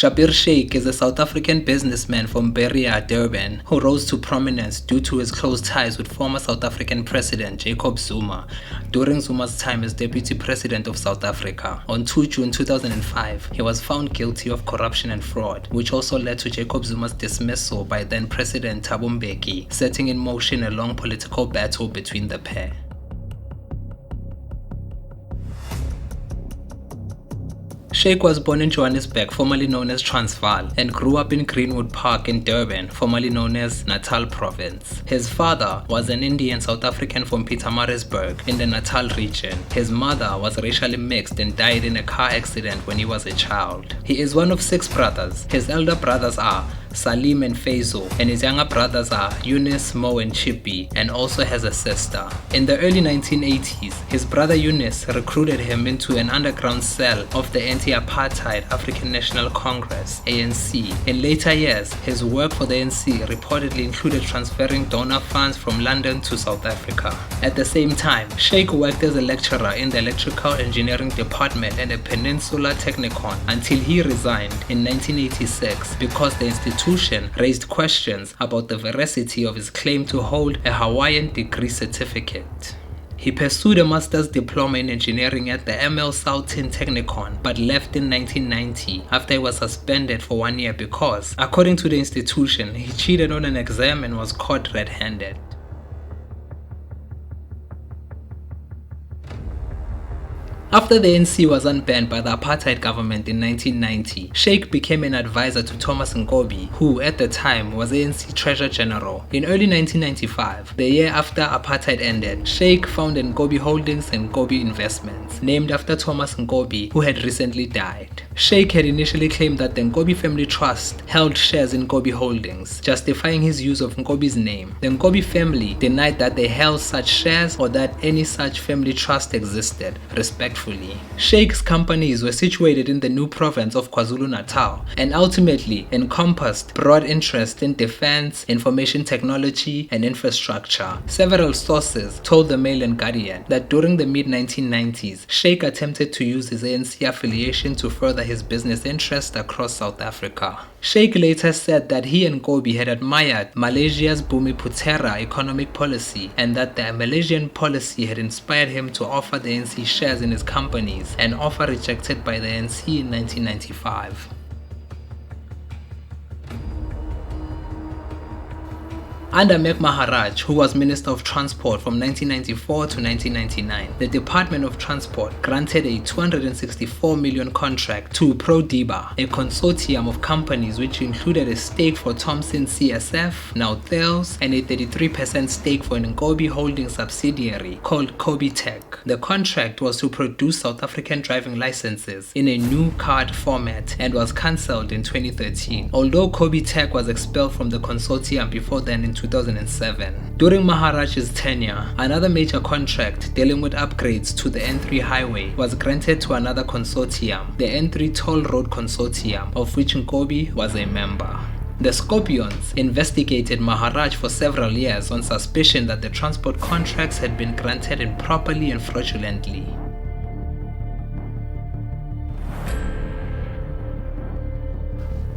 Shabir Shaik is a South African businessman from Berea, Durban, who rose to prominence due to his close ties with former South African President Jacob Zuma during Zuma's time as Deputy President of South Africa. On 2 June 2005, he was found guilty of corruption and fraud, which also led to Jacob Zuma's dismissal by then President Thabo Mbeki, setting in motion a long political battle between the pair. Shaik was born in Johannesburg, formerly known as Transvaal, and grew up in Greenwood Park in Durban, formerly known as Natal Province. His father was an Indian South African from Pietermaritzburg in the Natal region. His mother was racially mixed and died in a car accident when he was a child. He is one of 6 brothers. His elder brothers are Salim and Faizo, and his younger brothers are Eunice, Mo and Chippy, and also has a sister. In the early 1980s, his brother Eunice recruited him into an underground cell of the anti-apartheid African National Congress, ANC. In later years, his work for the ANC reportedly included transferring donor funds from London to South Africa. At the same time, Shaik worked as a lecturer in the electrical engineering department at the Peninsula Technikon until he resigned in 1986 because the institution raised questions about the veracity of his claim to hold a Hawaiian degree certificate. He pursued a master's diploma in engineering at the ML Southern Technikon, but left in 1990 after he was suspended for 1 year because, according to the institution, he cheated on an exam and was caught red-handed. After the ANC was unbanned by the apartheid government in 1990, Shaik became an advisor to Thomas Ngobi, who at the time was ANC Treasurer General. In early 1995, the year after apartheid ended, Shaik founded Ngobi Holdings and Ngobi Investments, named after Thomas Ngobi, who had recently died. Shaik had initially claimed that the Ngobi family trust held shares in Ngobi Holdings, justifying his use of Ngobi's name. The Ngobi family denied that they held such shares or that any such family trust existed, respectively. Shaik's companies were situated in the new province of KwaZulu-Natal and ultimately encompassed broad interest in defense, information technology, and infrastructure. Several sources told the Mail and Guardian that during the mid-1990s, Shaik attempted to use his ANC affiliation to further his business interests across South Africa. Shaik later said that he and Ngobi had admired Malaysia's Bumiputera economic policy and that the Malaysian policy had inspired him to offer the ANC shares in his companies, an offer rejected by the ANC in 1995. Under Mek Maharaj, who was Minister of Transport from 1994 to 1999, the Department of Transport granted a 264 million contract to ProDiba, a consortium of companies which included a stake for Thomson CSF, now Thales, and a 33% stake for an Ngobi Holding subsidiary called Kobitech. The contract was to produce South African driving licenses in a new card format and was cancelled in 2013, although Kobitech was expelled from the consortium before then in 2007. During Maharaj's tenure, another major contract dealing with upgrades to the N3 highway was granted to another consortium, the N3 Toll Road Consortium, of which Ngobi was a member. The Scorpions investigated Maharaj for several years on suspicion that the transport contracts had been granted improperly and fraudulently.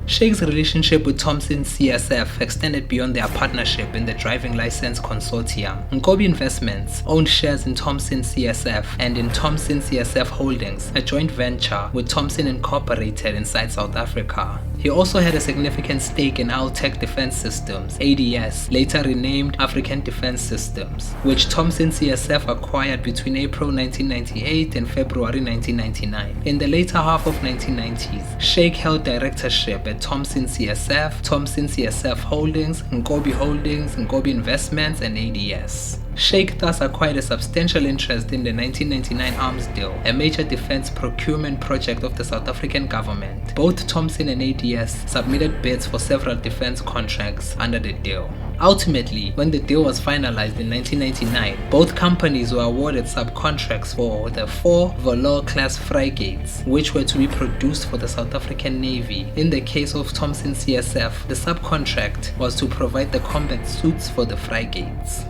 Shaik's relationship with Thomson CSF extended beyond their partnership in the driving license consortium. Ngobi Investments owned shares in Thomson CSF and in Thomson CSF Holdings, a joint venture with Thomson Incorporated inside South Africa. He also had a significant stake in Altech Defence Systems, ADS, later renamed African Defence Systems, which Thomson CSF acquired between April 1998 and February 1999. In the later half of 1990s, Shaik held directorship at Thomson CSF Holdings, Ngobi Holdings, Ngobi Investments, and ADS. Shaik thus acquired a substantial interest in the 1999 arms deal, a major defense procurement project of the South African government. Both Thomson and ADS submitted bids for several defense contracts under the deal. Ultimately, when the deal was finalized in 1999, both companies were awarded subcontracts for the 4 Volor-class frigates, which were to be produced for the South African Navy. In the case of Thomson CSF, the subcontract was to provide the combat suits for the frigates.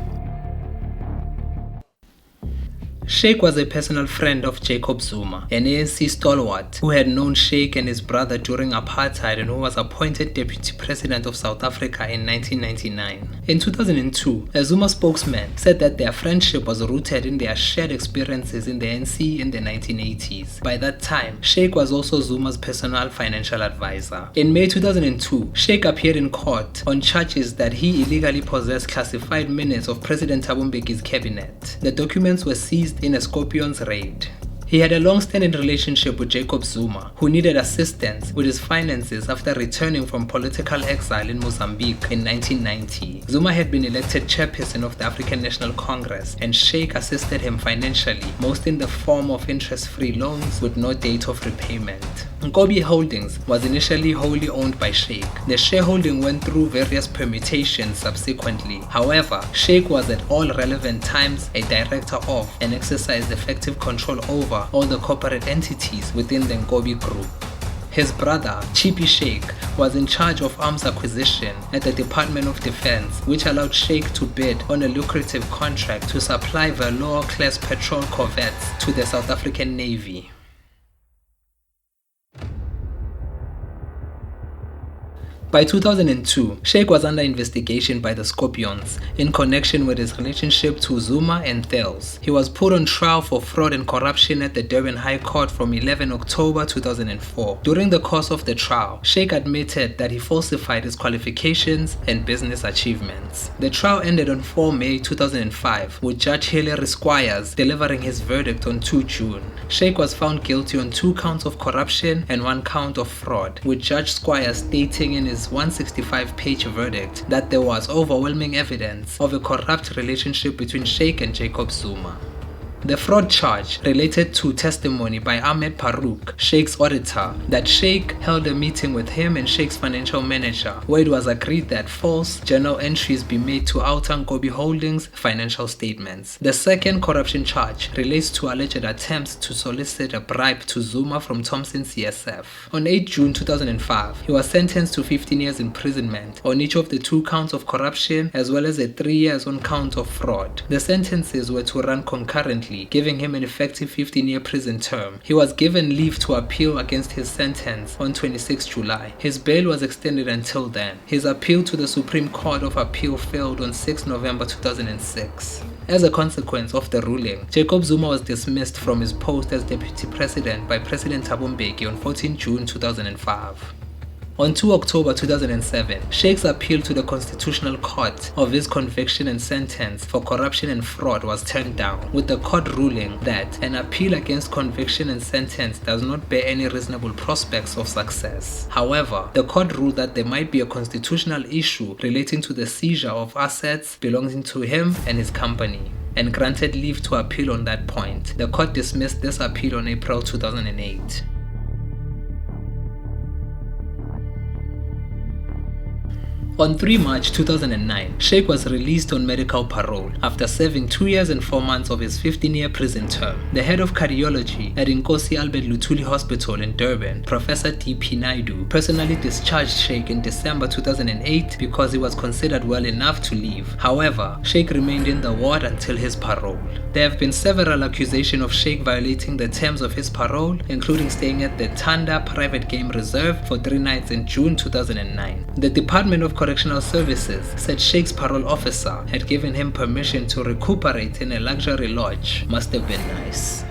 Shaik was a personal friend of Jacob Zuma, an ANC stalwart who had known Shaik and his brother during apartheid and who was appointed Deputy President of South Africa in 1999. In 2002, a Zuma spokesman said that their friendship was rooted in their shared experiences in the ANC in the 1980s. By that time, Shaik was also Zuma's personal financial advisor. In May 2002, Shaik appeared in court on charges that he illegally possessed classified minutes of President Thabo Mbeki's cabinet. The documents were seized in a Scorpion's raid. He had a long-standing relationship with Jacob Zuma, who needed assistance with his finances after returning from political exile in Mozambique in 1990. Zuma had been elected chairperson of the African National Congress, and Shaik assisted him financially, most in the form of interest-free loans with no date of repayment. Nkobi Holdings was initially wholly owned by Shaik. The shareholding went through various permutations subsequently. However, Shaik was at all relevant times a director of and exercised effective control over all the corporate entities within the Nkobi group. His brother, Shabir Shaik, was in charge of arms acquisition at the Department of Defense, which allowed Shaik to bid on a lucrative contract to supply Velour-class patrol corvettes to the South African Navy. By 2002, Shaik was under investigation by the Scorpions in connection with his relationship to Zuma and Thales. He was put on trial for fraud and corruption at the Durban High Court from 11 October 2004. During the course of the trial, Shaik admitted that he falsified his qualifications and business achievements. The trial ended on 4 May 2005, with Judge Hilary Squires delivering his verdict on 2 June. Shaik was found guilty on 2 counts of corruption and 1 count of fraud, with Judge Squires stating in his 165-page verdict that there was overwhelming evidence of a corrupt relationship between Shaik and Jacob Zuma. The fraud charge related to testimony by Ahmed Farouk, Shaik's auditor, that Shaik held a meeting with him and Shaik's financial manager, where it was agreed that false journal entries be made to outer Nkobi Holdings financial statements. The second corruption charge relates to alleged attempts to solicit a bribe to Zuma from Thomson CSF. On 8 June 2005, he was sentenced to 15 years imprisonment on each of the 2 counts of corruption as well as a 3 years on count of fraud. The sentences were to run concurrently, giving him an effective 15-year prison term. He was given leave to appeal against his sentence on 26 July. His bail was extended until then. His appeal to the Supreme Court of Appeal failed on 6 November 2006. As a consequence of the ruling, Jacob Zuma was dismissed from his post as Deputy President by President Thabo Mbeki on 14 June 2005. On 2 October 2007, Shaik's appeal to the Constitutional Court of his conviction and sentence for corruption and fraud was turned down, with the court ruling that an appeal against conviction and sentence does not bear any reasonable prospects of success. However, the court ruled that there might be a constitutional issue relating to the seizure of assets belonging to him and his company, and granted leave to appeal on that point. The court dismissed this appeal on April 2008. On 3 March 2009, Shaik was released on medical parole after serving 2 years and 4 months of his 15-year prison term. The head of cardiology at Nkosi Albert Luthuli Hospital in Durban, Professor D.P. Naidu, personally discharged Shaik in December 2008 because he was considered well enough to leave. However, Shaik remained in the ward until his parole. There have been several accusations of Shaik violating the terms of his parole, including staying at the Tanda Private Game Reserve for 3 nights in June 2009. The Department of Correctional Services said Shaik's parole officer had given him permission to recuperate in a luxury lodge. Must have been nice.